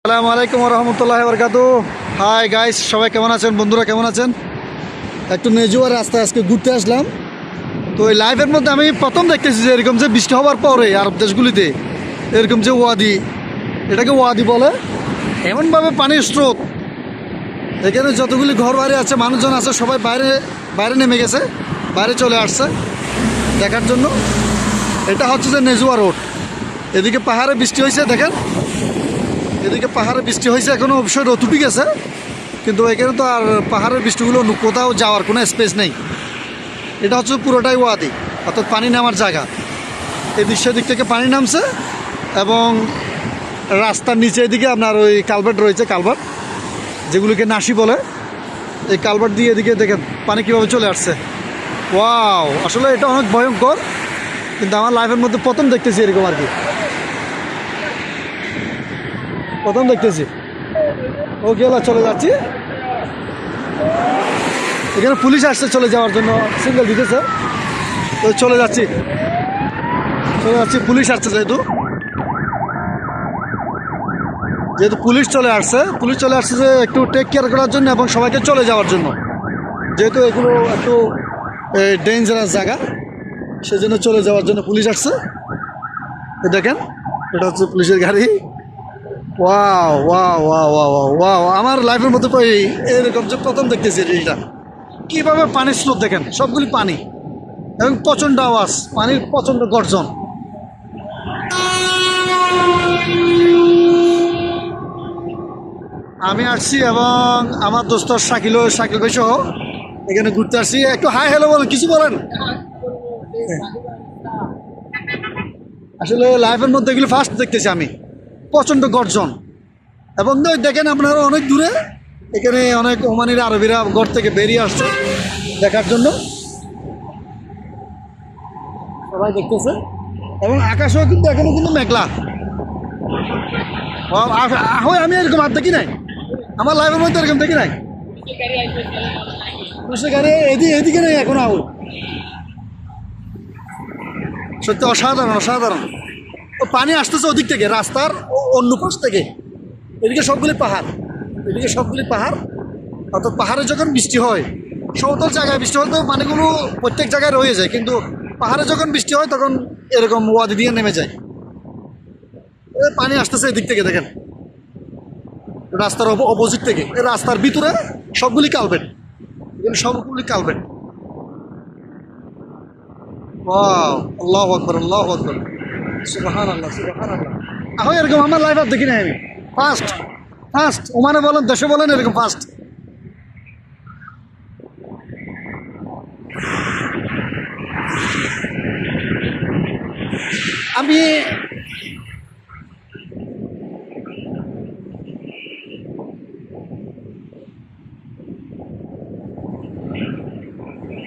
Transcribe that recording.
আসসালামু আলাইকুম রহমতুল্লাহ বরকাতু। Hi guys, সবাই কেমন আছেন? বন্ধুরা কেমন আছেন? একটু নেজুয়ার রাস্তায় আজকে ঘুরতে আসলাম। তো এই লাইভের মধ্যে আমি প্রথম দেখতেছি যে এরকম যে বৃষ্টি হওয়ার পরে আরব দেশগুলিতে এরকম যে ওয়াদি, এটাকে ওয়াদি বলে, এমনভাবে পানির স্রোত, এখানে যতগুলি ঘর বাড়ি আছে, মানুষজন আছে, সবাই বাইরে বাইরে নেমে গেছে, বাইরে চলে আসছে দেখার জন্য। এটা হচ্ছে যে নেজুয়া রোড। এদিকে পাহাড়ে বৃষ্টি হয়েছে, দেখেন এদিকে পাহাড়ে বৃষ্টি হয়েছে, এখনও অবশ্যই রোদ উঠে গেছে, কিন্তু এখানে তো আর পাহাড়ের বৃষ্টিগুলো কোথাও যাওয়ার কোনো স্পেস নেই। এটা হচ্ছে পুরোটাই ওয়াদি, অর্থাৎ পানি নামার জায়গা। এদিক সেদিক থেকে পানি নামছে এবং রাস্তার নিচে এদিকে আপনার ওই কালভার্ট রয়েছে, কালভার্ট যেগুলিকে নাসি বলে। এই কালভার্ট দিয়ে এদিকে দেখেন পানি কীভাবে চলে আসছে। ওয়াও, আসলে এটা অনেক ভয়ঙ্কর, কিন্তু আমার লাইফের মধ্যে প্রথম দেখতেছি এরকম আর কি, প্রথম দেখতেছি। ওকে, চলে যাচ্ছি। এখানে পুলিশ আসছে চলে যাওয়ার জন্য, সিগন্যাল দিতেছে, তো চলে যাচ্ছি। পুলিশ আসছে যেহেতু পুলিশ চলে আসছে যে একটু টেক কেয়ার করার জন্য এবং সবাইকে চলে যাওয়ার জন্য, যেহেতু এগুলো একটু ডেঞ্জারাস জায়গা, সেজন্য চলে যাওয়ার জন্য পুলিশ আসছে। দেখেন, এটা হচ্ছে পুলিশের গাড়ি। Wow wow wow wow wow, আমার লাইফের মধ্যে এরকম যে প্রথম দেখতেছি এটা। কীভাবে পানির স্রোত দেখেন, সবগুলি পানি এবং প্রচণ্ড আওয়াজ, পানির প্রচণ্ড গর্জন। আমি আসছি এবং আমার দোস্ত শাকিল ভাই সহ এখানে ঘুরতে আসছি। একটু হাই হ্যালো বলেন, কিছু বলেন। আসলে লাইফের মধ্যে এগুলো ফার্স্ট দেখতেছি আমি, প্রচণ্ড গর্জন। এবং দেখেন আপনারা অনেক দূরে এখানে অনেক ওমানির আরবিরা ঘর থেকে বেরিয়ে আসছে দেখার জন্য, সবাই দেখতেছে। এবং আকাশেও কিন্তু এখনো কিন্তু মেঘলা। আমি এরকম আর দেখি নাই, আমার লাইফের মধ্যে এরকম দেখি নাই। গাড়ি এদিকে নেই এখনো আহুল। সত্যি অসাধারণ অসাধারণ। ও পানি আসতেছে ওদিক থেকে, রাস্তার অন্য পাশ থেকে। এদিকে সবগুলি পাহাড়, অর্থাৎ পাহাড়ে যখন বৃষ্টি হয়, সমতল জায়গায় বৃষ্টি হয় তো পানিগুলো প্রত্যেক জায়গায় রয়ে যায়, কিন্তু পাহাড়ে যখন বৃষ্টি হয় তখন এরকম ওয়াদি দিয়ে নেমে যায়। পানি আসতেছে এদিক থেকে, দেখেন রাস্তার অপোজিট থেকে, রাস্তার ভিতরে সবগুলি কালভেট, ওয়াও, আল্লাহু আকবার, আল্লাহু আকবার, সুবহানাল্লাহ, সুবহানাল্লাহ। এরকম আমার লাইফ আর দেখি নাই আমি, ফার্স্ট ওমানে বলেন, দেশে বলেন, এরকম ফার্স্ট। আমি